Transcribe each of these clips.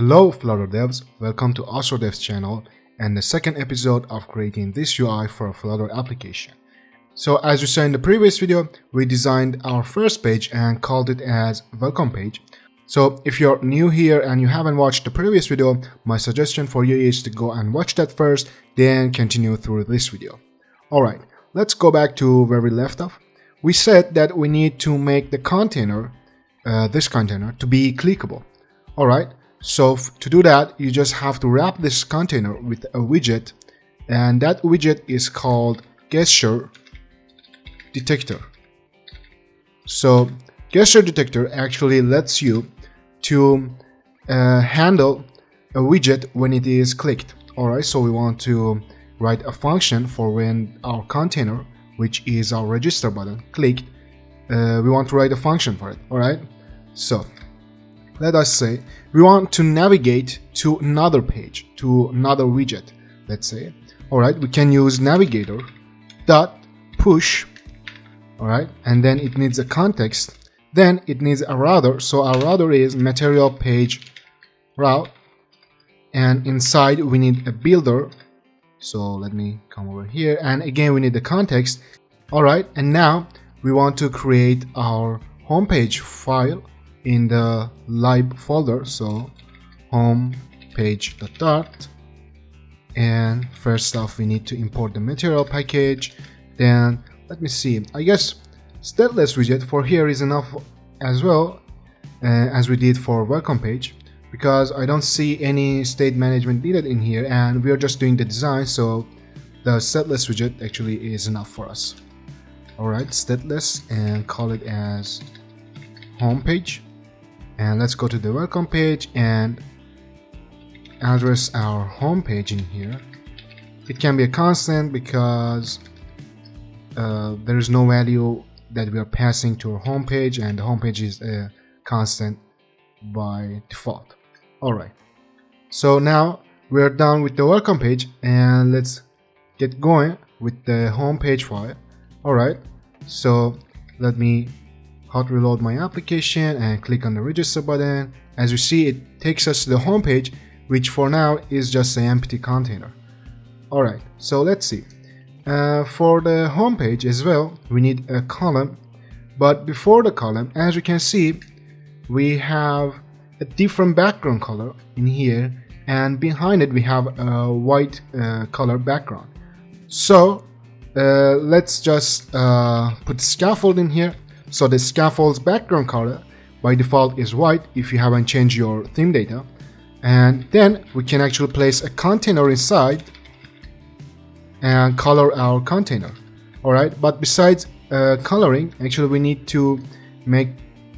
Hello Flutter devs, welcome to Astrodevs channel and the second episode of creating this UI for a Flutter application. So as you saw in the previous video, we designed our first page and called it as welcome page. So if you're new here and you haven't watched the previous video, my suggestion for you is to go and watch that first, then continue through this video. Alright, let's go back to where we left off. We said that we need to make the container, this container, to be clickable. Alright. So to do that, you just have to wrap this container with a widget, and that widget is called gesture detector. So gesture detector actually lets you to handle a widget when it is clicked. Alright, so we want to write a function for when our container, which is our register button, clicked. We want to write a function for it. Alright, so let us say we want to navigate to another page, to another widget, let's say. Alright, we can use navigator dot push, alright, and then it needs a context, then it needs a router, so our router is material page route, and inside we need a builder, so let me come over here, and again we need the context. Alright, and now we want to create our homepage file in the lib folder, so home page.dart, and first off we need to import the material package. Then let me see, I guess stateless widget for here is enough as well, as we did for welcome page, because I don't see any state management needed in here and we are just doing the design, so the stateless widget actually is enough for us. Alright, stateless, and call it as home page. And let's go to the welcome page and address our home page in here. It can be a constant because there is no value that we are passing to our home page, and the home page is a constant by default. Alright, so now we are done with the welcome page, and let's get going with the home page file. Alright, so let me hot reload my application and click on the register button. As you see, it takes us to the home page, which for now is just an empty container. Alright, so let's see. For the home page as well, we need a column, but before the column, as you can see, we have a different background color in here, and behind it we have a white color background. So let's just put scaffold in here. So the scaffold's background color by default is white if you haven't changed your theme data, and then we can actually place a container inside and color our container. Alright, but besides coloring, actually we need to make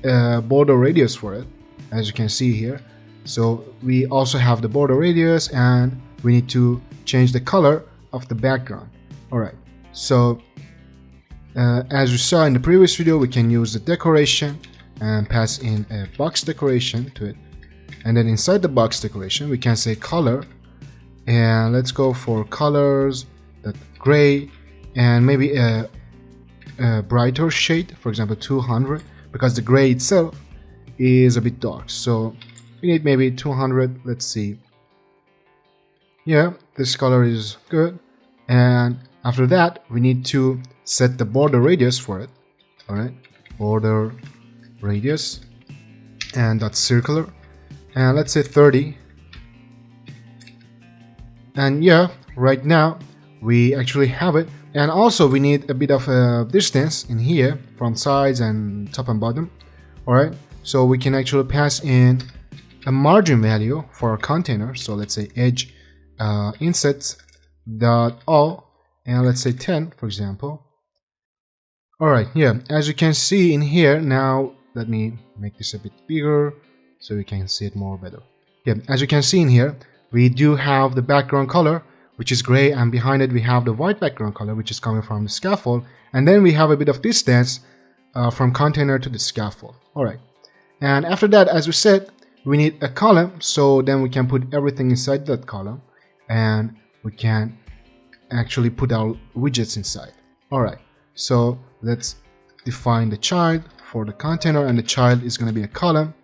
a border radius for it, as you can see here. So we also have the border radius and we need to change the color of the background. Alright, so as you saw in the previous video, we can use the decoration and pass in a box decoration to it, and then inside the box decoration we can say color, and let's go for colors that gray and maybe a brighter shade, for example 200, because the gray itself is a bit dark, so we need maybe 200. Let's see, yeah, this color is good. And after that we need to set the border radius for it. Alright, border radius, and that's circular, and let's say 30. And yeah, right now we actually have it. And also we need a bit of a distance in here from sides and top and bottom. Alright, so we can actually pass in a margin value for our container, so let's say edge insets dot all, and let's say 10 for example. Alright, yeah, as you can see in here, now let me make this a bit bigger so you can see it more better. Yeah, as you can see in here, we do have the background color, which is gray, and behind it we have the white background color, which is coming from the scaffold, and then we have a bit of distance from container to the scaffold. Alright, and after that, as we said, we need a column, so then we can put everything inside that column, and we can actually put our widgets inside. Alright, so let's define the child for the container, and the child is going to be a column.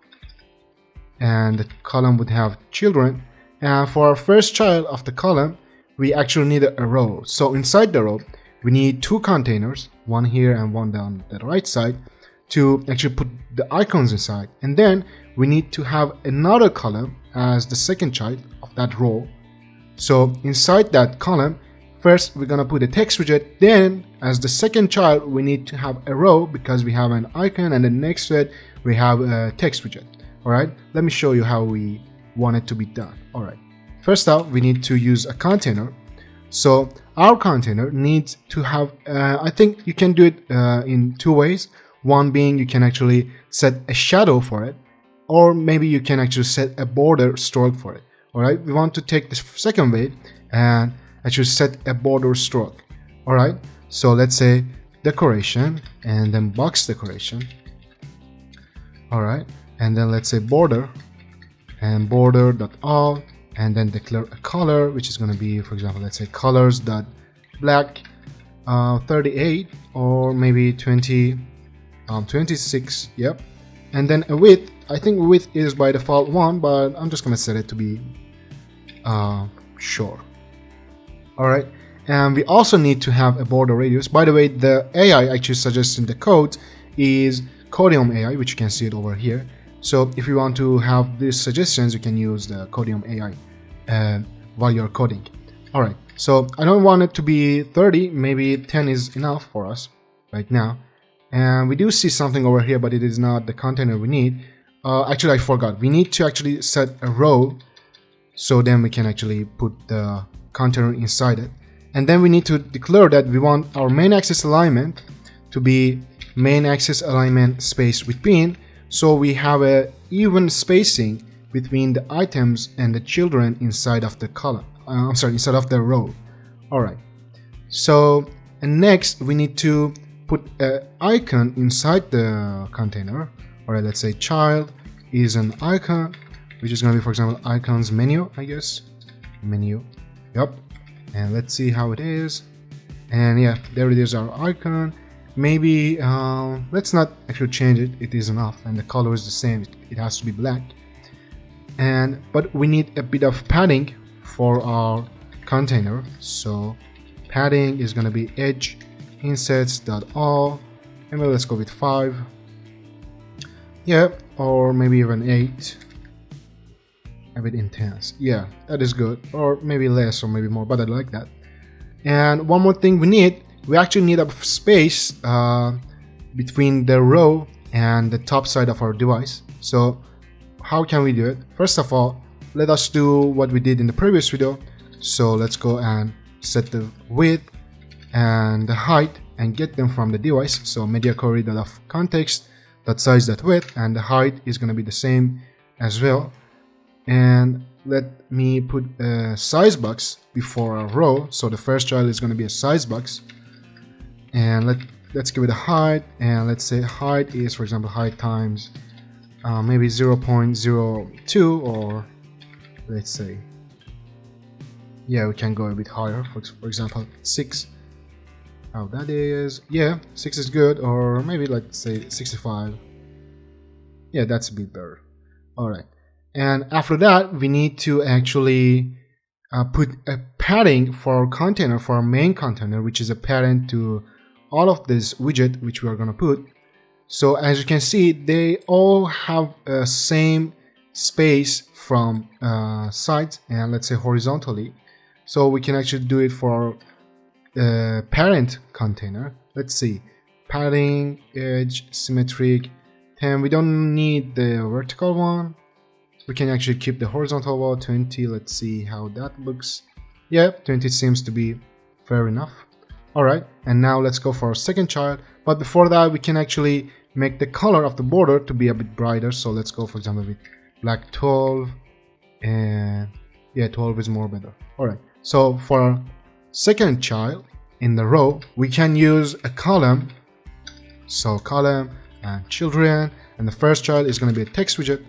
and the column would have children. And for our first child of the column, we actually need a row. So inside the row, we need two containers, one here and one down the right side, to actually put the icons inside. And then we need to have another column as the second child of that row. So inside that column, first we're gonna put a text widget, then as the second child we need to have a row because we have an icon, and then next to it we have a text widget. Alright, let me show you how we want it to be done. Alright, first out we need to use a container. So our container needs to have, I think you can do it in two ways. One being you can actually set a shadow for it, or maybe you can actually set a border stroke for it. Alright, we want to take the second way and actually set a border stroke. Alright, so let's say decoration and then box decoration. Alright, and then let's say border and border.all, and then declare a color, which is going to be, for example, let's say colors.black 38 or maybe 26. Yep. And then a width, I think width is by default 1, but I'm just going to set it to be sure. Alright, and we also need to have a border radius. By the way, the AI actually suggests in the code is Codium AI, which you can see it over here. So if you want to have these suggestions, you can use the Codium AI while you're coding. Alright, so I don't want it to be 30, maybe 10 is enough for us right now. And we do see something over here, but it is not the container we need. Actually, I forgot. We need to actually set a row, so then we can actually put the container inside it. And then we need to declare that we want our main axis alignment to be main axis alignment space between, so we have a even spacing between the items and the children inside of the column. Inside of the row. Alright. So, and next we need to put an icon inside the container. Alright, let's say child is an icon, which is going to be, for example, icons menu, I guess. Menu. Yep. And let's see how it is. And yeah, there it is, our icon. Maybe let's not actually change it. It is enough, and the color is the same. It has to be black. But we need a bit of padding for our container. So padding is going to be edge insets.all, and let's go with 5. Yeah, or maybe even 8. A bit intense. Yeah, that is good. Or maybe less, or maybe more, but I like that. And one more thing we actually need a space between the row and the top side of our device. So how can we do it? First of all, let us do what we did in the previous video. So let's go and set the width and the height and get them from the device. So media query.context.size.width, and the height is going to be the same as well. And let me put a size box before our row. So the first child is going to be a size box. And let's give it a height, and let's say height is, for example, height times maybe 0.02, or let's say, yeah, we can go a bit higher, for example 6. How that is, yeah, 6 is good, or maybe let's say 65. Yeah, that's a bit better. Alright, and after that we need to actually put a padding for our container, for our main container, which is a parent to all of this widget which we are going to put. So as you can see, they all have a same space from sides and let's say horizontally. So we can actually do it for our parent container. Let's see, padding, edge, symmetric, and we don't need the vertical one. We can actually keep the horizontal one 20. Let's see how that looks. Yeah, 20 seems to be fair enough. Alright, and now let's go for our second child. But before that, we can actually make the color of the border to be a bit brighter. So let's go, for example, with black 12, and yeah, 12 is more better. Alright, so for our second child in the row, we can use a column. So column and children, and the first child is going to be a text widget,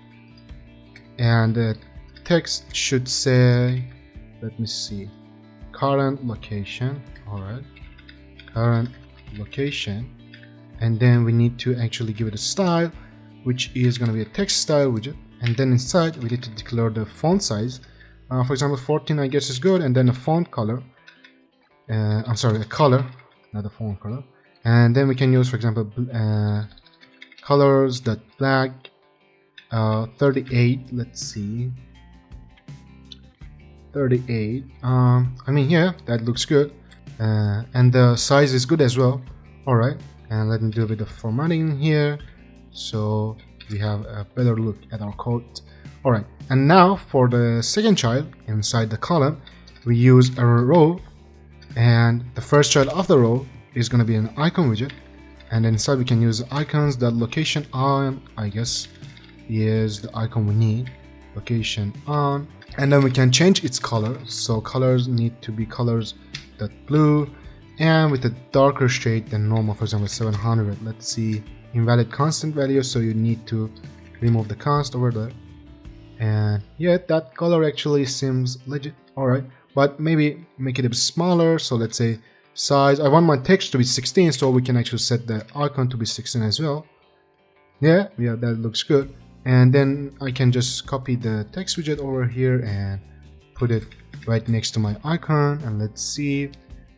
and the text should say, let me see, current location. Alright, current location, and then we need to actually give it a style, which is going to be a text style widget. and then inside we need to declare the font size. For example, 14 I guess is good, and then a font color. I'm sorry, a color, not a font color. And then we can use, for example, colors.black 38. Let's see, 38. I mean, yeah, that looks good, and the size is good as well. All right, and let me do a bit of formatting here, so we have a better look at our code. All right, and now for the second child inside the column, we use a row, and the first child of the row is going to be an icon widget, and inside we can use icons that location on, I guess, is the icon we need, location on, and then we can change its color. So colors need to be colors that blue and with a darker shade than normal, for example 700. Let's see, invalid constant value, so you need to remove the const over there. And yeah, that color actually seems legit. All right, but maybe make it a bit smaller. So let's say size, I want my text to be 16, so we can actually set the icon to be 16 as well. Yeah, that looks good. And then I can just copy the text widget over here and put it right next to my icon, and let's see,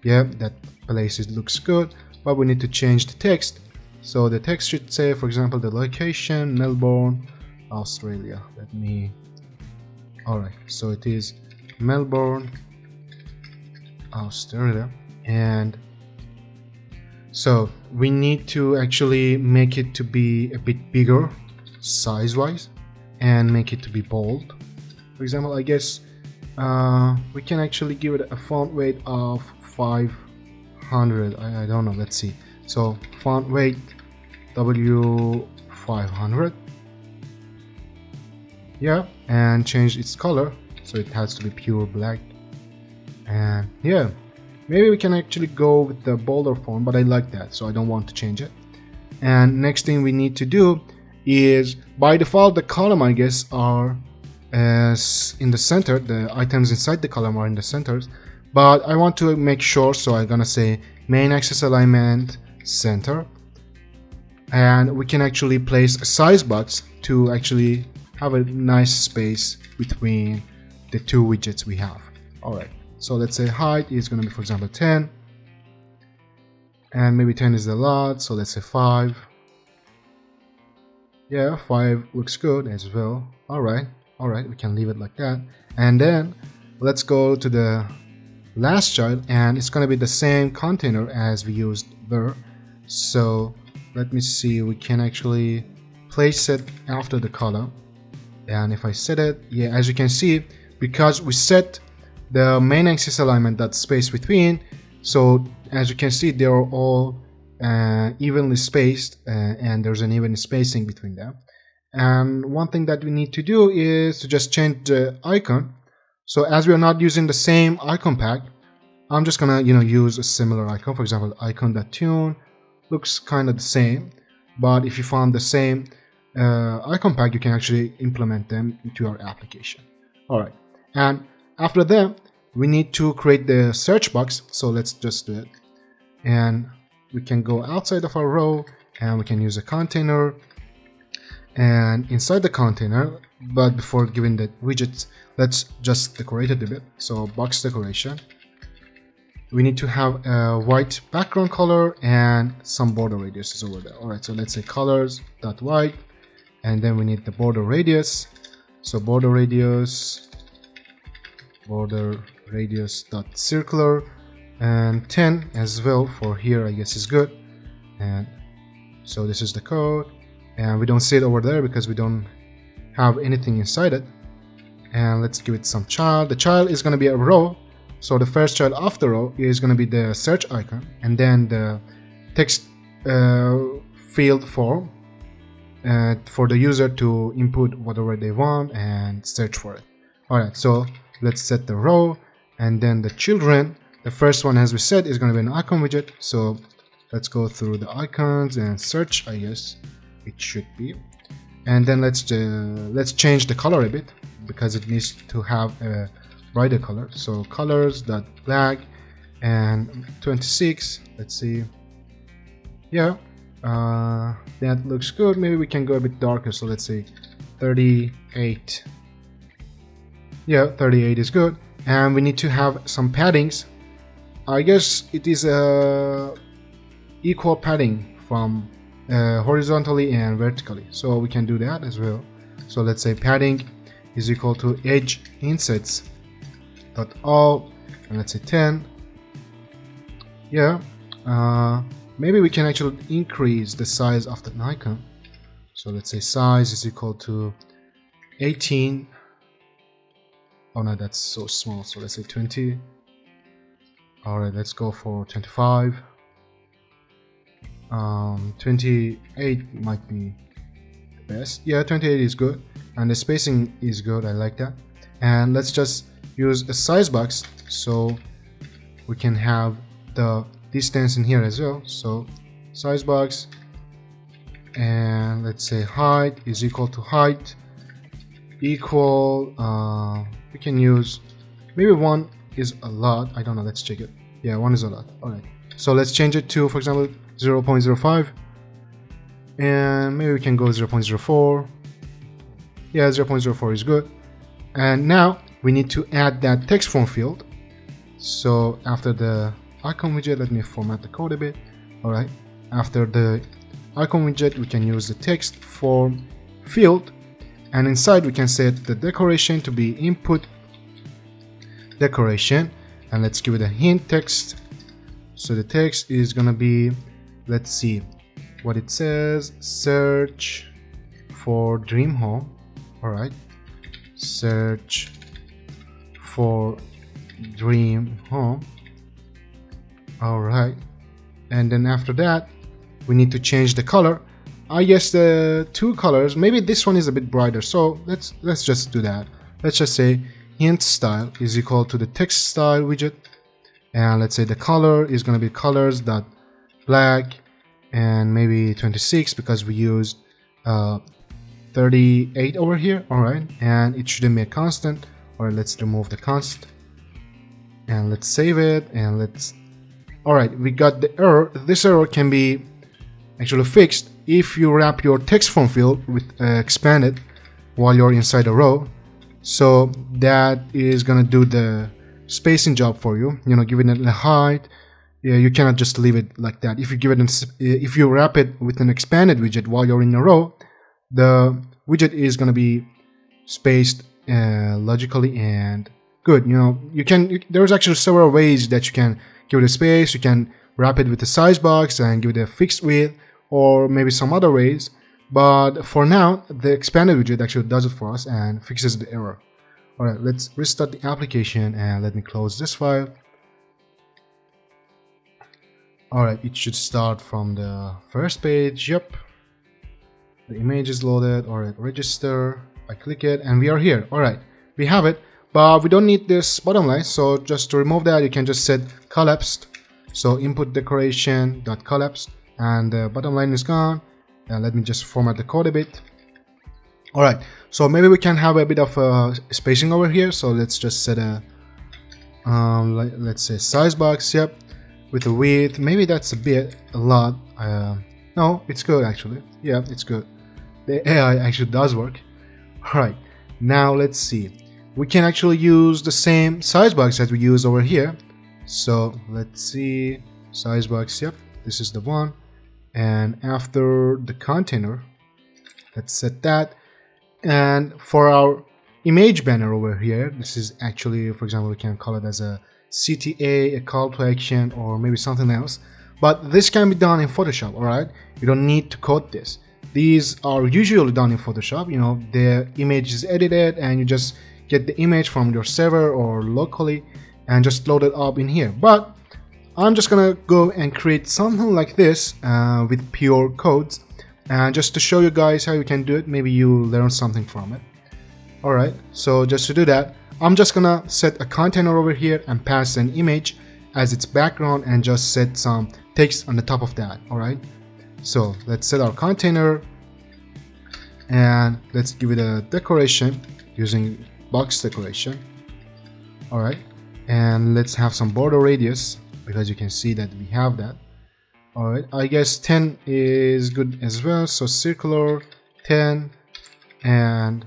yeah, that place it looks good, but we need to change the text. So the text should say, for example, the location Melbourne, Australia. Alright, so it is Melbourne, Australia. And so we need to actually make it to be a bit bigger size wise and make it to be bold. For example, I guess we can actually give it a font weight of 500. I don't know, let's see. So font weight W500. Yeah, and change its color, so it has to be pure black. And yeah, maybe we can actually go with the bolder font, but I like that, so I don't want to change it. And next thing we need to do is, by default the column, I guess, are as in the center, the items inside the column are in the centers, but I want to make sure, so I'm gonna say main axis alignment center, and we can actually place a size box to actually have a nice space between the two widgets we have. All right, so let's say height is going to be, for example, 10, and maybe 10 is a lot, so let's say 5. Yeah, 5 looks good as well. All right, we can leave it like that. And then let's go to the last child, and it's going to be the same container as we used there. So let me see, we can actually place it after the column. And if I set it, yeah, as you can see, because we set the main axis alignment, that space between, so as you can see, they are all evenly spaced, and there's an even spacing between them. And one thing that we need to do is to just change the icon. So as we are not using the same icon pack, I'm just gonna use a similar icon. For example, icon.tune looks kind of the same, but if you found the same icon pack, you can actually implement them into your application. All right, and after that we need to create the search box, so let's just do it. And we can go outside of our row, and we can use a container, and inside the container, but before giving the widgets, let's just decorate it a bit. So box decoration, we need to have a white background color and some border radiuses over there. All right, so let's say colors.white, and then we need the border radius. So border radius dot circular, and 10 as well for here, I guess is good. And so this is the code, and we don't see it over there because we don't have anything inside it. And let's give it some child. The child is going to be a row, so the first child of the row is going to be the search icon, and then the text field form for the user to input whatever they want and search for it. Alright, so let's set the row, and then the children, the first one, as we said, is going to be an icon widget. So let's go through the icons and search, I guess it should be. And then let's change the color a bit, because it needs to have a brighter color. So colors.black and 26, let's see. Yeah, that looks good. Maybe we can go a bit darker, so let's say 38. Yeah, 38 is good. And we need to have some paddings. I guess it is equal padding from horizontally and vertically, so we can do that as well. So let's say padding is equal to edge insets dot all, and let's say 10. Yeah, maybe we can actually increase the size of the icon. So let's say size is equal to 18. Oh no, that's so small, so let's say 20. Alright, let's go for 25. 28 might be the best. Yeah, 28 is good, and the spacing is good, I like that. And let's just use a size box so we can have the distance in here as well. So size box, and let's say height is equal to height equal, we can use maybe 1 is a lot, I don't know, let's check it. Yeah, 1 is a lot. Alright, so let's change it to, for example, 0.05, and maybe we can go 0.04. Yeah, 0.04 is good. And now we need to add that text form field. So after the icon widget, let me format the code a bit. Alright, after the icon widget, we can use the text form field, and inside we can set the decoration to be input decoration, and let's give it a hint text. So the text is gonna be, let's see what it says, search for dream home. Alright, search for dream home. Alright, and then after that we need to change the color. I guess the two colors, maybe this one is a bit brighter, so let's just do that. Let's just say hint style is equal to the text style widget, and let's say the color is going to be colors dot black, and maybe 26 because we used 38 over here. Alright, and it shouldn't be a constant. Alright, let's remove the const and let's save it, and let's, alright, we got the error. This error can be actually fixed if you wrap your text form field with expanded while you're inside a row. So that is gonna do the spacing job for you, you know, giving it a height. Yeah, you cannot just leave it like that. If you give it if you wrap it with an expanded widget while you're in a row, the widget is gonna be spaced logically and good. You know, there's actually several ways that you can give it a space. You can wrap it with a size box and give it a fixed width, or maybe some other ways. But for now, the expanded widget actually does it for us and fixes the error. Alright, let's restart the application and let me close this file. Alright, it should start from the first page. Yep, the image is loaded. Alright, register. I click it and we are here. Alright, we have it, but we don't need this bottom line. So just to remove that, you can just set collapsed. So input decoration dot collapsed, and the bottom line is gone. And let me just format the code a bit. Alright, so maybe we can have a bit of spacing over here. So let's just set a let's say size box. Yep, with a width. Maybe that's a lot. No, it's good actually. Yeah, it's good. The AI actually does work. Alright, now let's see. We can actually use the same size box that we use over here. So let's see, size box. Yep, this is the one. And after the container, let's set that. And for our image banner over here, this is actually, for example, we can call it as a CTA, a call to action, or maybe something else. But this can be done in Photoshop. All right, you don't need to code this. These are usually done in Photoshop. You know, the image is edited and you just get the image from your server or locally and just load it up in here. But I'm just gonna go and create something like this with pure codes, and just to show you guys how you can do it. Maybe you learn something from it. Alright, so just to do that, I'm just gonna set a container over here and pass an image as its background and just set some text on the top of that. Alright, so let's set our container and let's give it a decoration using box decoration. Alright, and let's have some border radius, because you can see that we have that. Alright, I guess 10 is good as well, so circular 10, And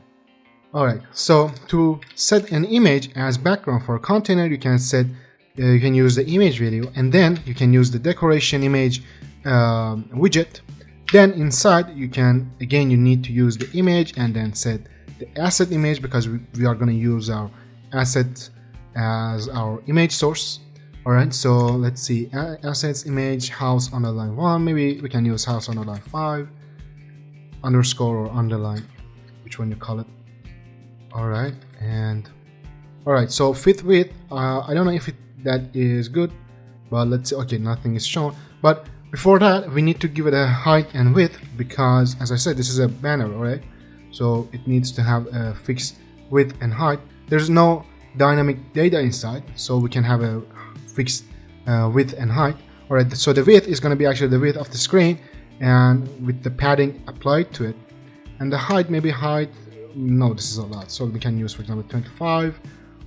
alright, so to set an image as background for a container, you can set you can use the image video, and then you can use the decoration image widget. Then inside you can, again, you need to use the image and then set the asset image, because we are going to use our asset as our image source. Alright, so let's see, assets image house underline 1, maybe we can use house underline 5 underscore or underline, which one you call it. Alright, and alright, so fit width, I don't know if that is good, but let's see. Okay, nothing is shown, but before that we need to give it a height and width, because as I said, this is a banner, alright, so it needs to have a fixed width and height. There's no dynamic data inside, so we can have a fixed width and height. Alright, so the width is going to be actually the width of the screen, and with the padding applied to it, and the height, maybe height, no, this is a lot, so we can use, for example, 25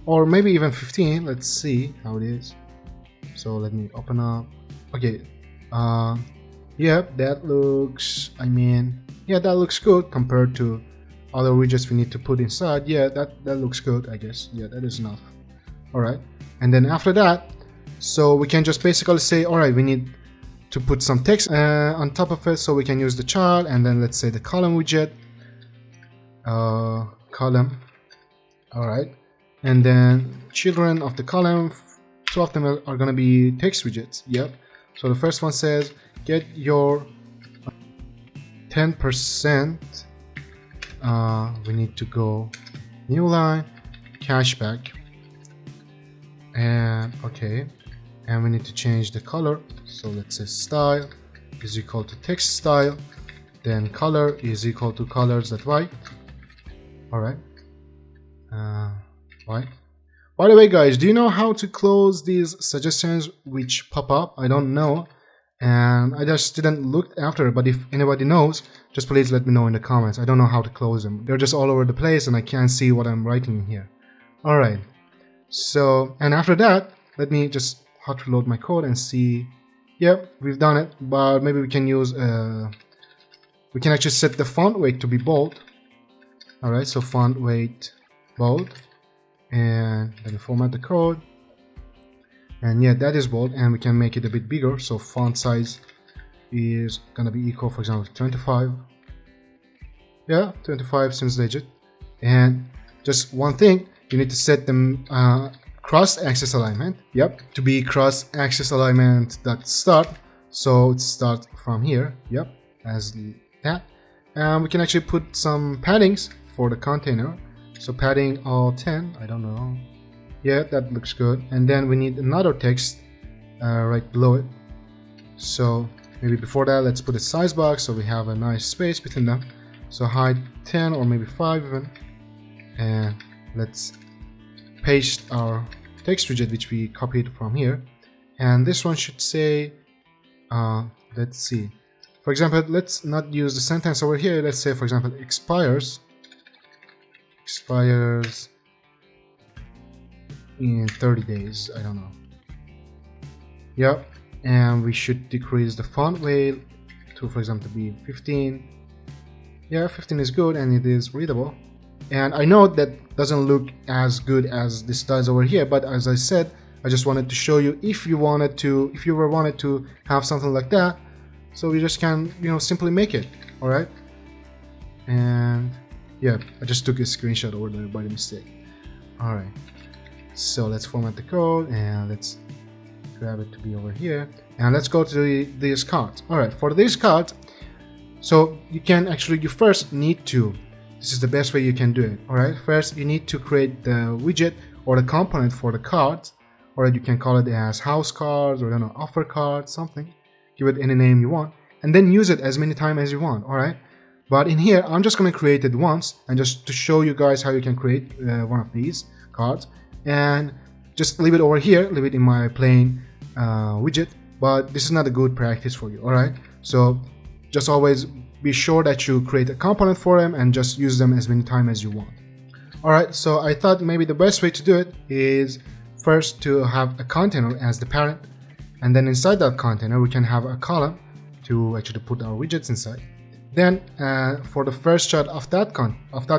or maybe even 15. Let's see how it is. So let me open up. Okay, yeah, that looks, I mean, yeah, that looks good compared to other widgets we need to put inside. Yeah, that looks good, I guess. Yeah, that is enough. Alright, and then after that, so we can just basically say, alright, we need to put some text on top of it, so we can use the child, and then let's say the column widget, column. Alright, and then children of the column, two of them are going to be text widgets. Yep, so the first one says get your 10%, we need to go new line, cashback, and okay, and we need to change the color, so let's say style is equal to text style, then color is equal to colors.white. Alright, white. By the way, guys, do you know how to close these suggestions which pop up? I don't know, and I just didn't look after it, but if anybody knows, just please let me know in the comments. I don't know how to close them. They're just all over the place and I can't see what I'm writing here. Alright, so, and after that, let me just hot reload my code and see. Yep, we've done it, but maybe we can use, we can actually set the font weight to be bold. Alright, so font weight bold, and then format the code, and yeah, that is bold, and we can make it a bit bigger, so font size is gonna be equal, for example, to 25. Yeah, 25 seems legit. And just one thing, you need to set them cross-axis alignment. Yep, to be cross-axis alignment .start, so it starts from here. Yep, as that. And we can actually put some paddings for the container, so padding all 10, I don't know. Yeah, that looks good. And then we need another text right below it, so maybe before that, let's put a size box so we have a nice space between them. So height 10 or maybe 5 even, and let's paste our text widget which we copied from here, and this one should say, let's see, for example, let's not use the sentence over here, let's say, for example, expires in 30 days, I don't know. Yep, and we should decrease the font weight to, for example, be 15. Yeah, 15 is good and it is readable. And I know that doesn't look as good as this does over here, but as I said, I just wanted to show you if you wanted to have something like that, so you just can, you know, simply make it. All right, and yeah, I just took a screenshot over there by mistake. All right, so let's format the code and let's grab it to be over here, and let's go to these cards. All right, for these cards, so you first need to, this is the best way you can do it. All right, first you need to create the widget or the component for the cards, or you can call it as house cards, or I don't know, offer cards, something. Give it any name you want, and then use it as many times as you want. All right, but in here I'm just going to create it once, and just to show you guys how you can create one of these cards, and just leave it over here, leave it in my plain widget. But this is not a good practice for you. All right, so just always be sure that you create a component for them and just use them as many times as you want. Alright, so I thought maybe the best way to do it is first to have a container as the parent, and then inside that container we can have a column to actually put our widgets inside. Then for the first child of that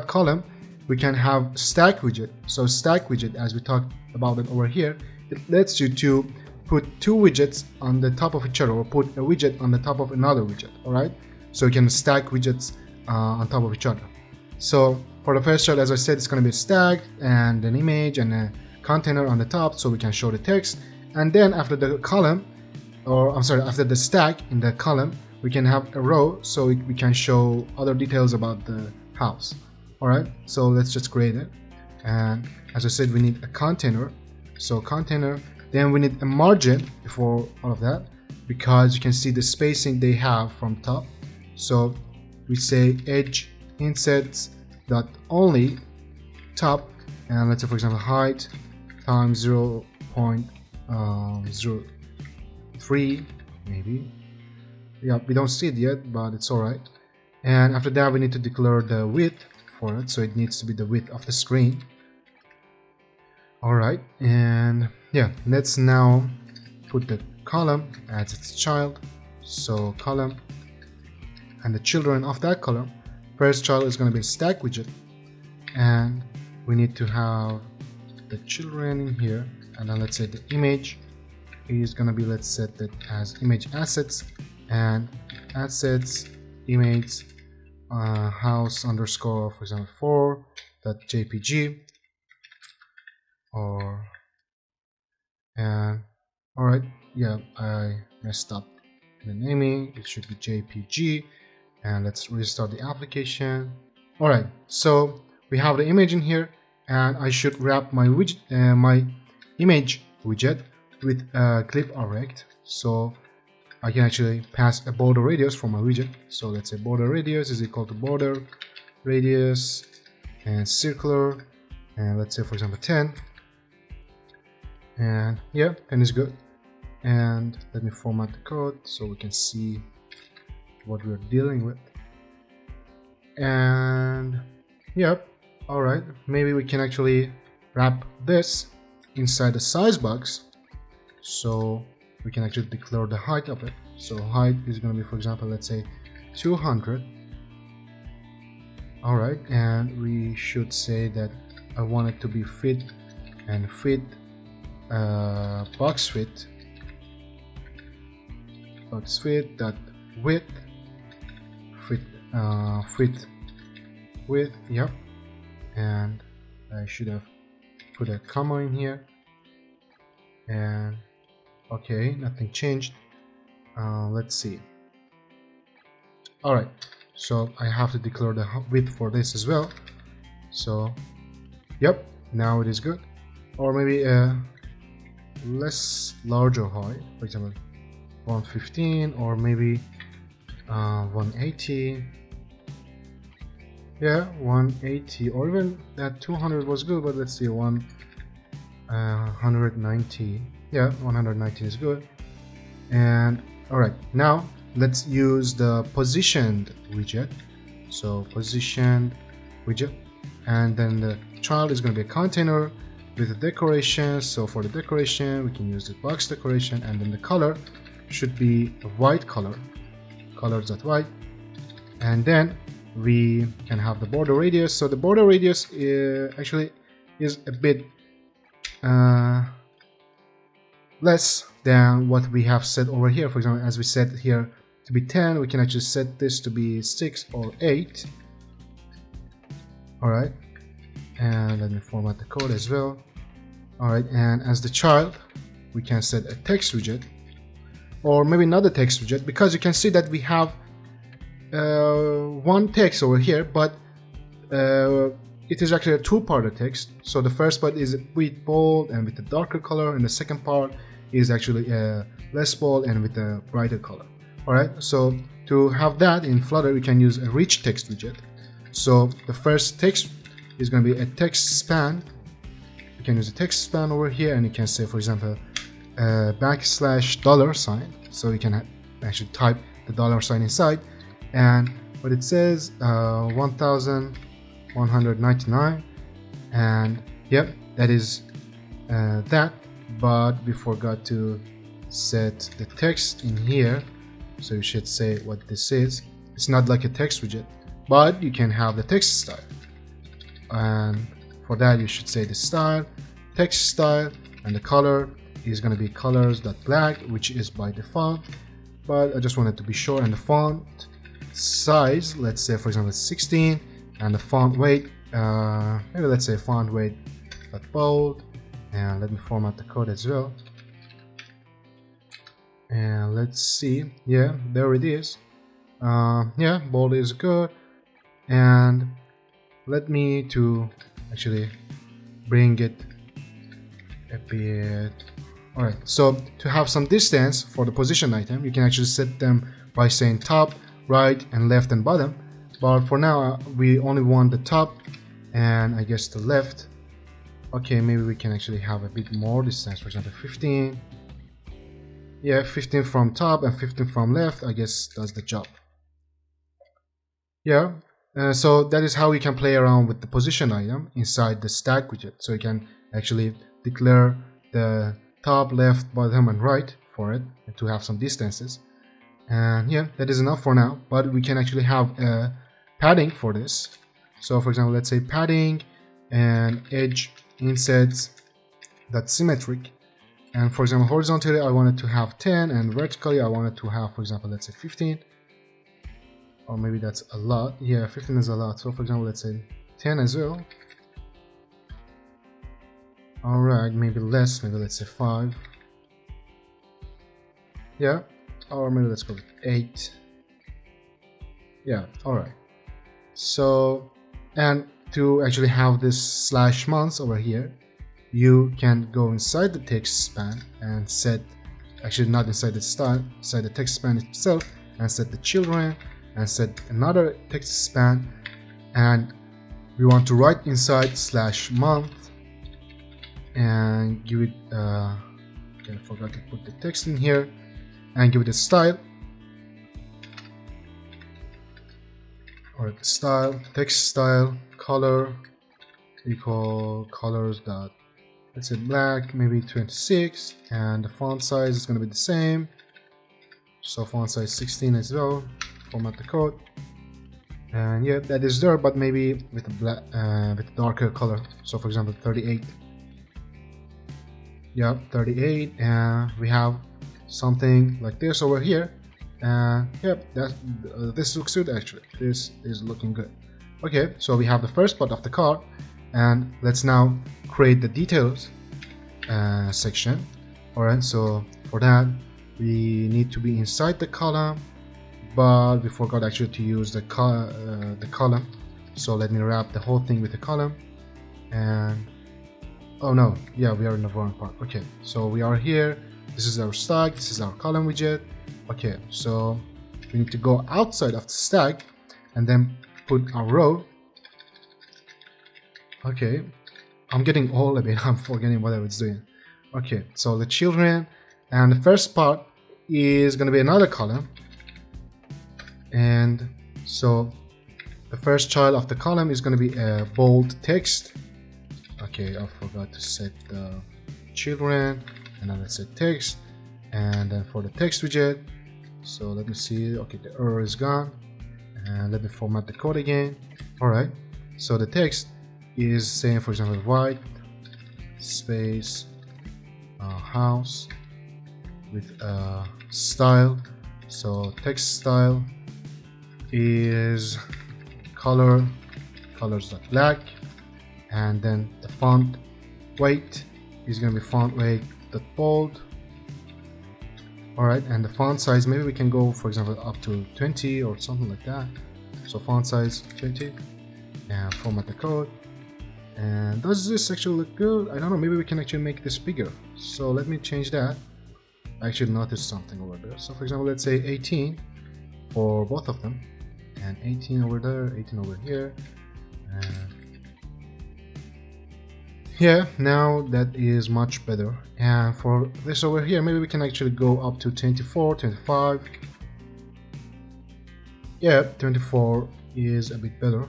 column, we can have stack widget. So stack widget, as we talked about it over here, it lets you to put two widgets on the top of each other, or put a widget on the top of another widget. All right, so you can stack widgets on top of each other. So for the first child, as I said, it's going to be a stack and an image and a container on the top, so we can show the text. And then after the column, or I'm sorry, after the stack in the column, we can have a row, so we can show other details about the house. All right, so let's just create it. And as I said, we need a container. So container, then we need a margin before all of that, because you can see the spacing they have from top. So we say edge insets dot only top, and let's say for example height times 0.03 maybe. Yeah, we don't see it yet, but it's all right. And after that, we need to declare the width for it, so it needs to be the width of the screen. All right, and yeah, let's now put the column as its child. So column, and the children of that column, first child is going to be a stack widget, and we need to have the children in here. And then let's say the image is going to be, let's set that as image assets, and assets image house underscore, for example, 4.jpg, or all right, yeah, I messed up in the naming. It should be jpg. And let's restart the application. All right, so we have the image in here, and I should wrap my widget, my image widget with a clip arrect, so I can actually pass a border radius for my widget. So let's say border radius is equal to border radius and circular, and let's say for example 10, and yeah, 10 is good. And let me format the code so we can see what we're dealing with. And yep, all right, maybe we can actually wrap this inside the size box, so we can actually declare the height of it. So height is going to be, for example, let's say 200. All right, and we should say that I want it to be fit, and fit box fit that width fit width, yep. And I should have put a comma in here, and okay, nothing changed. Let's see. All right, so I have to declare the width for this as well. So yep, now it is good. Or maybe a less larger height, for example 115, or maybe 180. Yeah, 180, or even that 200 was good, but let's see, 190. Yeah, 190 is good. And all right, now let's use the positioned widget. So positioned widget, and then the child is going to be a container with a decoration. So for the decoration, we can use the box decoration, and then the color should be a white color, colors.white. And then we can have the border radius. So the border radius actually is a bit less than what we have set over here. For example, as we set here to be 10, we can actually set this to be 6 or 8. All right, and let me format the code as well. All right, and as the child, we can set a text widget, or maybe not a text widget, because you can see that we have one text over here, but it is actually a two-part text. So the first part is with bold and with a darker color, and the second part is actually less bold and with a brighter color. All right, so to have that in Flutter, we can use a rich text widget. So the first text is going to be a text span. You can use a text span over here, and you can say, for example, $$. So you can actually type the $sign inside, and what it says 1199, and yep, that is that. But we forgot to set the text in here, so you should say what this is. It's not like a text widget, but you can have the text style. And for that, you should say the style, text style, and the color is going to be colors.black, which is by default. But I just wanted to be sure. And the font size, let's say for example 16, and the font weight, maybe let's say font weight bold. And let me format the code as well. And let's see, yeah, there it is. Yeah, bold is good. And let me to actually bring it a bit. Alright, so to have some distance for the position item, you can actually set them by saying top, right, and left and bottom. But for now, we only want the top and I guess the left. Okay, maybe we can actually have a bit more distance, for example 15. Yeah, 15 from top and 15 from left, I guess does the job. Yeah, so that is how we can play around with the position item inside the stack widget. So you can actually declare the top, left, bottom, and right for it to have some distances. And yeah, that is enough for now, but we can actually have a padding for this. So for example, let's say padding and edge insets that's symmetric. And for example, horizontally I wanted to have 10, and vertically I wanted to have, for example, let's say 15. Or maybe that's a lot. Yeah, 15 is a lot. So for example, let's say 10 as well. Alright, maybe less, maybe let's say 5. Yeah, or maybe let's go with 8. Yeah, alright. So, and to actually have this slash months over here, you can go inside the text span and set, actually not inside the style, inside the text span itself, and set the children, and set another text span, and we want to write inside slash month and give it okay, I forgot to put the text in here, and give it a style, or the style, text style, color equal colors dot, let's say black, maybe 26, and the font size is going to be the same, so font size 16 as well. Format the code, and yeah, that is there, but maybe with a black, with a darker color. So for example 38. Yeah, 38, and we have something like this over here. And yeah, this looks good actually. This is looking good. Okay, so we have the first part of the card, and let's now create the details section. Alright, so for that we need to be inside the column, but we forgot actually to use the column. So let me wrap the whole thing with the column. And oh no, yeah, we are in the wrong part. Okay, so we are here. This is our stack, this is our column widget. Okay, so we need to go outside of the stack and then put our row. Okay, I'm getting old a bit, I'm forgetting what I was doing. Okay, so the children, and the first part is going to be another column. And so the first child of the column is going to be a bold text. Okay, I forgot to set the children, and then let's set text, and then for the text widget, so let me see. Okay, the error is gone, and let me format the code again. Alright, so the text is saying, for example, white space house with style. So text style is colors.black, and then the font weight is going to be font weight.bold. Alright, and the font size, maybe we can go, for example, up to 20 or something like that. So font size 20, and format the code. And does this actually look good? I don't know, maybe we can actually make this bigger. So let me change that. I actually noticed something over there. So for example, let's say 18 for both of them, and 18 over there, 18 over here. And yeah, now that is much better. And for this over here, maybe we can actually go up to 24, 25. Yeah, 24 is a bit better.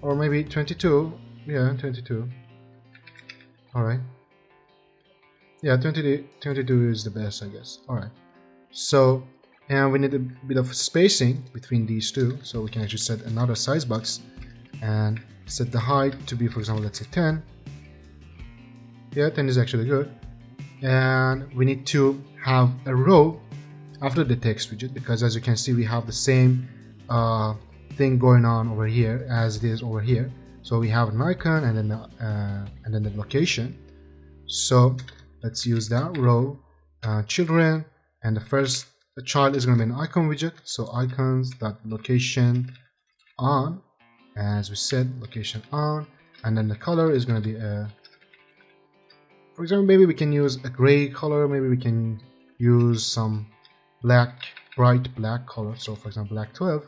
Or maybe 22. Yeah, 22. Alright. Yeah, 22 is the best, I guess. Alright. So and we need a bit of spacing between these two, so we can actually set another size box and set the height to be, for example, let's say 10. Yeah, 10 is actually good. And we need to have a row after the text widget, because as you can see we have the same thing going on over here as it is over here. So we have an icon and then the location. So let's use that row children, and the first child is going to be an icon widget. So icons.location on, as we said, location on, and then the color is going to be for example, maybe we can use a gray color, maybe we can use some black, bright black color. So for example, black 12.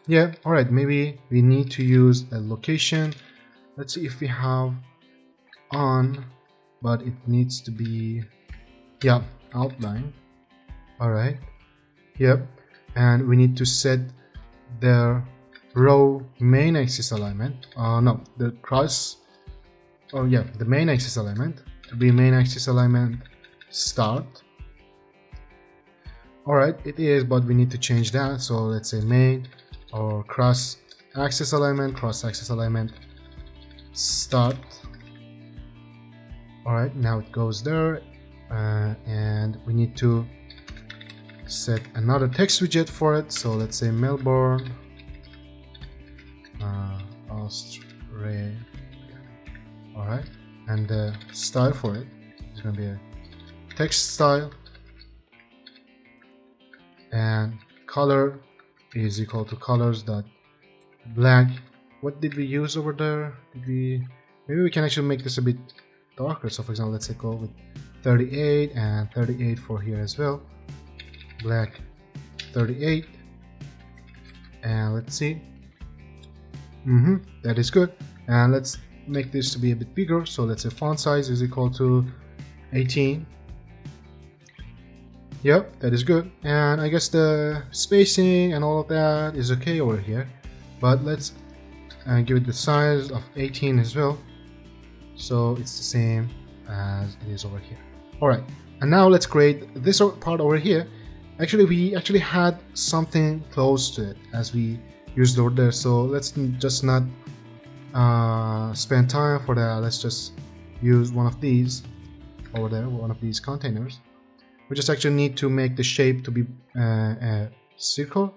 Yeah, alright, maybe we need to use a location. Let's see if we have on, but it needs to be, yeah, outline. Alright, yep, and we need to set the row main axis alignment. No, the cross. Oh yeah, the main axis alignment to be main axis alignment start. Alright, it is, but we need to change that. So let's say main or cross axis alignment start. Alright, now it goes there, and we need to set another text widget for it. So let's say Melbourne Australia. Alright, and the style for it is going to be a text style, and color is equal to colors.black. What did we use over there? Maybe we can actually make this a bit darker. So for example, let's say go with 38 and 38 for here as well, black 38, and let's see, that is good. And let's make this to be a bit bigger. So let's say font size is equal to 18. Yep, that is good. And I guess the spacing and all of that is okay over here, but let's give it the size of 18 as well, so it's the same as it is over here. Alright, and now let's create this part over here. Actually, we had something close to it as we used over there, so let's just not spend time for that. Let's just use one of these over there, one of these containers. We just actually need to make the shape to be a circle,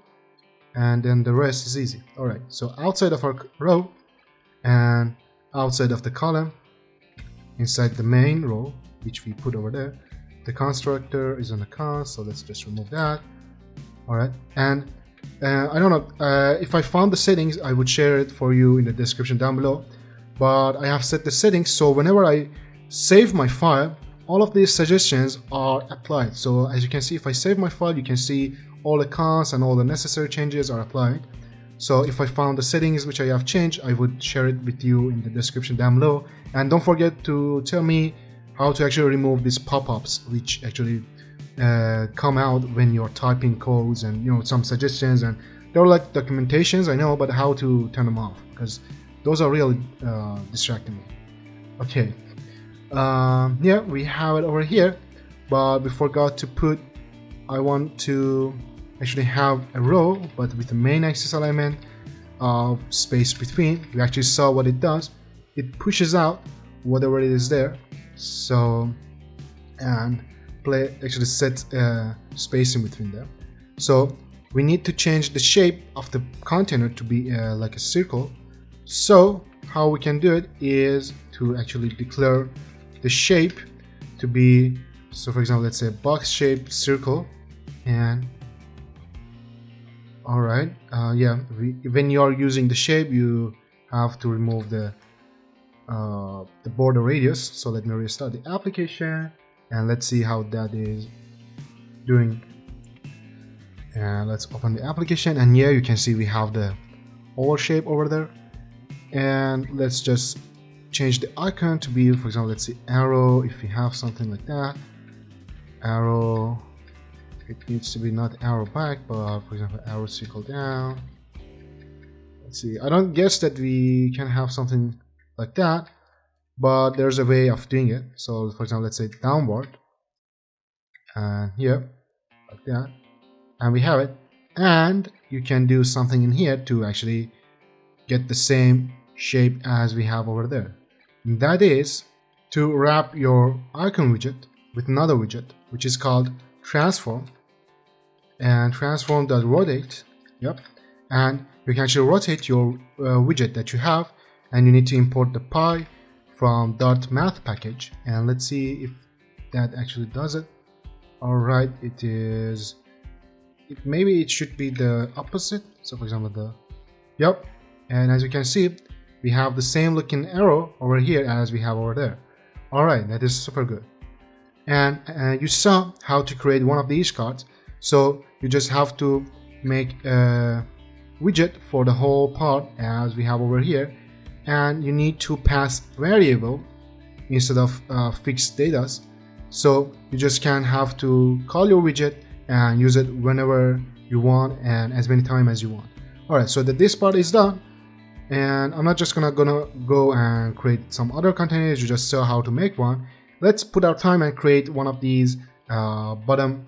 and then the rest is easy. Alright, so outside of our row and outside of the column, inside the main row which we put over there, the constructor is on the const, so let's just remove that. Alright, and I don't know, if I found the settings I would share it for you in the description down below, but I have set the settings so whenever I save my file, all of these suggestions are applied. So as you can see, if I save my file, you can see all the cons and all the necessary changes are applied. So if I found the settings which I have changed, I would share it with you in the description down below. And don't forget to tell me how to actually remove these pop-ups which actually come out when you're typing codes, and you know, some suggestions, and they're like documentations, I know, but how to turn them off, because those are really distracting me. Okay, yeah, we have it over here, but we forgot to put, I want to actually have a row but with the main axis alignment of space between. We actually saw what it does. It pushes out whatever it is there, so, and actually set space in between them. So we need to change the shape of the container to be like a circle. So how we can do it is to actually declare the shape to be, so for example, let's say box shaped circle. And alright, yeah, when you are using the shape, you have to remove the border radius. So let me restart the application and let's see how that is doing. And let's open the application, and here you can see we have the oval shape over there. And let's just change the icon to be, for example, let's see arrow, if we have something like that. Arrow, it needs to be not arrow back, but for example arrow circle down. Let's see, I don't guess that we can have something like that, but there's a way of doing it. So for example, let's say downward, and here like that, and we have it. And you can do something in here to actually get the same shape as we have over there. And that is to wrap your icon widget with another widget, which is called transform, and transform.rotate. Yep, and you can actually rotate your widget that you have, and you need to import the pi from .math package, and let's see if that actually does it. All right, it is. Maybe it should be the opposite. So for example, yep, and as you can see, we have the same looking arrow over here as we have over there. All right, that is super good. And you saw how to create one of these cards. So you just have to make a widget for the whole part as we have over here, and you need to pass variable instead of fixed data. So you just can have to call your widget and use it whenever you want and as many times as you want. Alright, so that this part is done, and I'm not just gonna go and create some other containers. You just saw how to make one. Let's put our time and create one of these bottom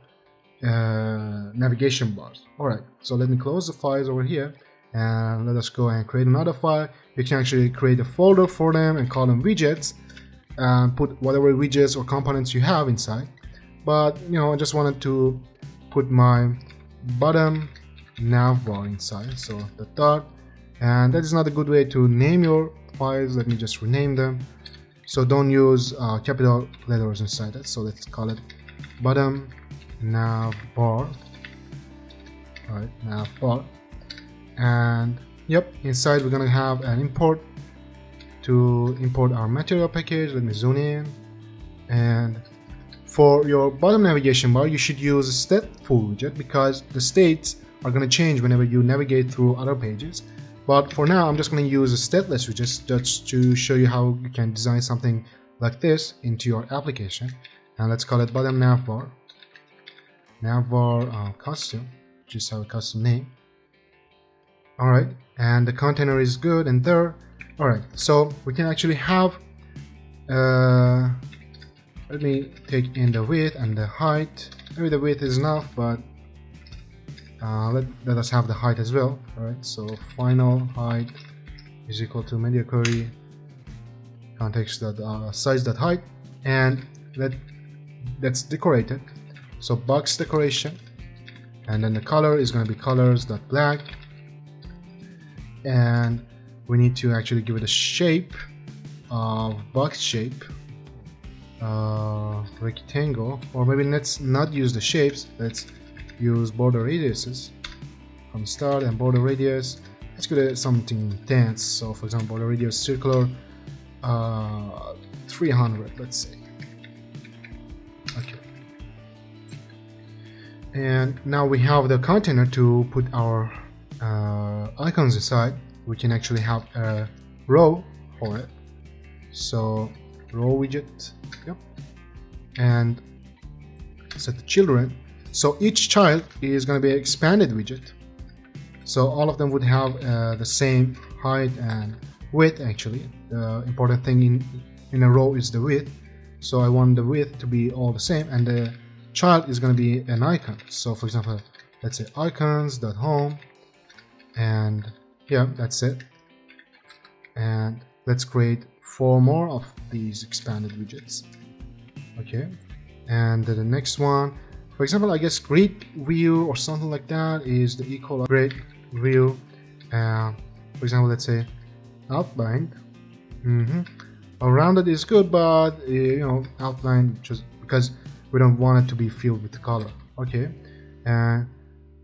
navigation bars. Alright, so let me close the files over here and let us go and create another file. You can actually create a folder for them and call them widgets and put whatever widgets or components you have inside. But I just wanted to put my bottom nav bar inside, so the dot, and that is not a good way to name your files. Let me just rename them. So don't use capital letters inside it. So let's call it bottom nav bar. Alright, nav bar. And yep, inside we're gonna have an import to import our material package. Let me zoom in. And for your bottom navigation bar, you should use a stateful widget because the states are going to change whenever you navigate through other pages. But for now, I'm just going to use a stateless widget just to show you how you can design something like this into your application. And let's call it bottom navbar. Navbar custom, just have a custom name. Alright, and the container is good and there. Alright, so we can actually have let me take in the width and the height. Maybe the width is enough, but let us have the height as well. Alright, so final height is equal to media query context.size.height, and that's decorated. So box decoration, and then the color is going to be colors.black, and we need to actually give it a shape of box shape. Rectangle, or maybe let's not use the shapes, let's use border radiuses from start, and border radius, let's get something dense. So for example, border radius circular 300, let's say. Okay, and now we have the container to put our icons inside. We can actually have a row for it, so row widget. Yep. And set the children. So each child is going to be an expanded widget. So all of them would have the same height and width. Actually, the important thing in a row is the width. So I want the width to be all the same, and the child is going to be an icon. So for example, let's say icons.home, and yeah, that's it. And let's create 4 more of these expanded widgets. Okay, and the next one, for example, I guess grid view or something like that is the equal grid view. For example, let's say outlined. Rounded is good, but outlined just because we don't want it to be filled with color. Okay, and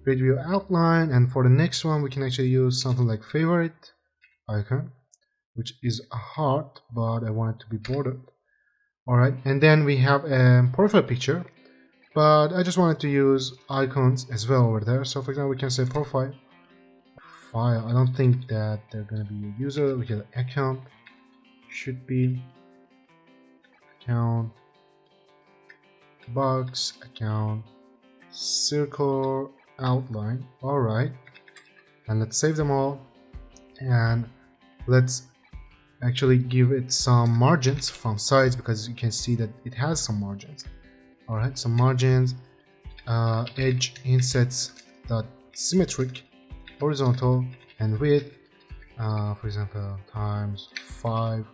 grid view outline, and for the next one we can actually use something like favorite icon, which is a heart, but I want it to be bordered. Alright, and then we have a profile picture, but I just wanted to use icons as well over there. So for example, we can say profile file. I don't think that they're going to be a user. We get account, should be account, box, account, circle, outline. Alright, and let's save them all, and let's actually give it some margins from sides, because you can see that it has some margins. Alright, some margins, edge insets dot symmetric horizontal and width, for example times 5.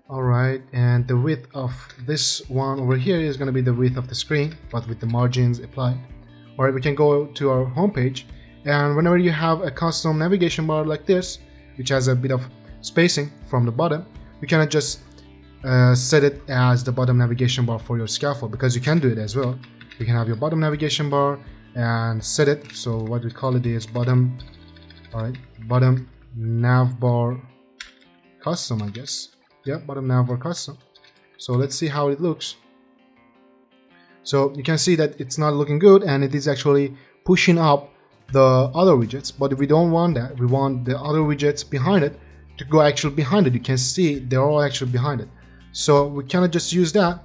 Alright, and the width of this one over here is going to be the width of the screen, but with the margins applied. Alright, we can go to our home page, and whenever you have a custom navigation bar like this, which has a bit of spacing from the bottom, you cannot just set it as the bottom navigation bar for your scaffold, because you can do it as well. You can have your bottom navigation bar and set it, so what we call it is bottom, alright, bottom nav bar custom, I guess. Yeah, bottom nav bar custom. So let's see how it looks. So you can see that it's not looking good, and it is actually pushing up the other widgets, but we don't want that. We want the other widgets behind it to go actually behind it. You can see they're all actually behind it, so we cannot just use that.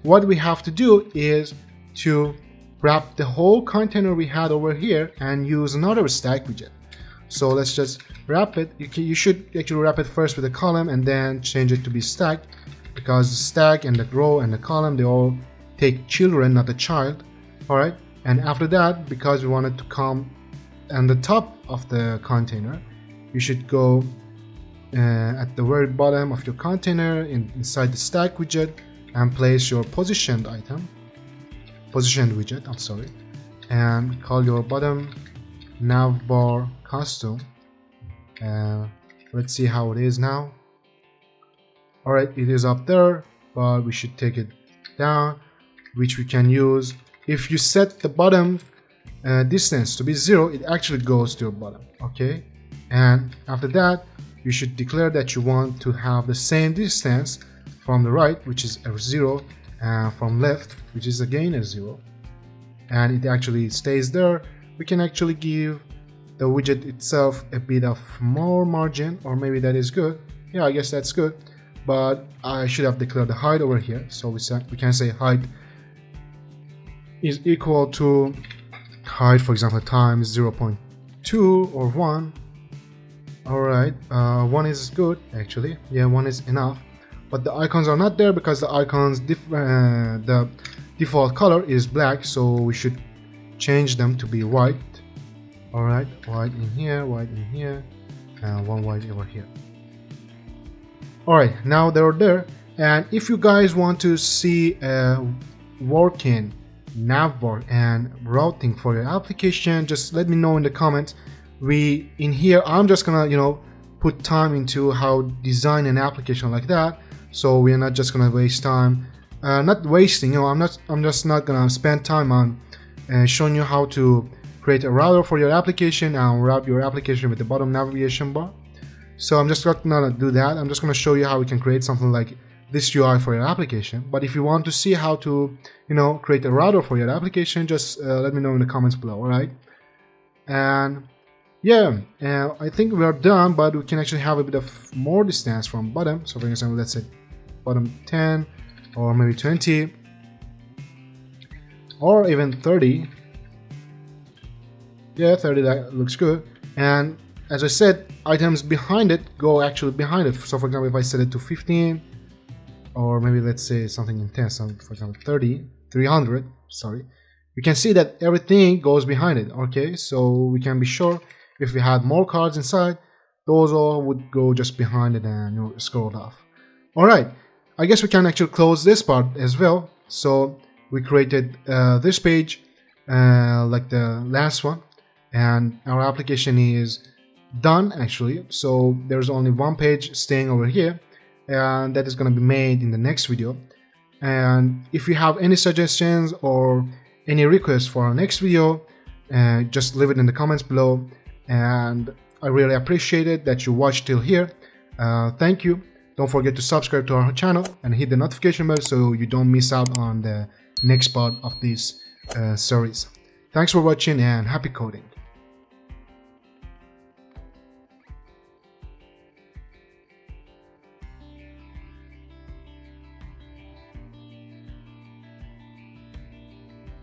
What we have to do is to wrap the whole container we had over here and use another stack widget. So let's just wrap it. You should actually wrap it first with a column and then change it to be stack, because the stack and the row and the column, they all take children, not a child. Alright, and after that, because we want it to come on the top of the container, you should go at the very bottom of your container inside the stack widget and place your positioned widget, I'm sorry, and call your bottom navbar custom. Let's see how it is now. Alright, it is up there, but we should take it down, which we can use. If you set the bottom distance to be 0, it actually goes to your bottom. Okay, and after that you should declare that you want to have the same distance from the right, which is a 0, and from left, which is again a 0, and it actually stays there. We can actually give the widget itself a bit of more margin, or maybe that is good. Yeah, I guess that's good, but I should have declared the height over here. So we can say height is equal to height, for example, times 0.2 or 1. Alright, 1 is good actually. Yeah, 1 is enough, but the icons are not there because the icons the default color is black, so we should change them to be white. Alright, white in here, and one white over here. Alright, now they're there, and if you guys want to see a working navbar and routing for your application, just let me know in the comments. In here I'm just gonna put time into how design an application like that, so we're not just gonna waste time, not wasting, I'm just not gonna spend time on showing you how to create a router for your application and wrap your application with the bottom navigation bar. So I'm just not gonna do that. I'm just gonna show you how we can create something like this UI for your application. But if you want to see how to create a router for your application, just let me know in the comments below. Alright, and yeah, I think we are done, but we can actually have a bit of more distance from bottom. So for example, let's say bottom 10 or maybe 20 or even 30. Yeah, 30, that looks good. And as I said, items behind it go actually behind it. So for example, if I set it to 15, or maybe let's say something in 10, so for example 300, sorry, you can see that everything goes behind it. Okay, so we can be sure if we had more cards inside, those all would go just behind it and scroll off. Alright, I guess we can actually close this part as well. So we created this page like the last one, and our application is done actually. So there's only one page staying over here, and that is going to be made in the next video. And if you have any suggestions or any requests for our next video, just leave it in the comments below, and I really appreciate it that you watched till here. Thank you. Don't forget to subscribe to our channel and hit the notification bell so you don't miss out on the next part of this series. Thanks for watching and happy coding.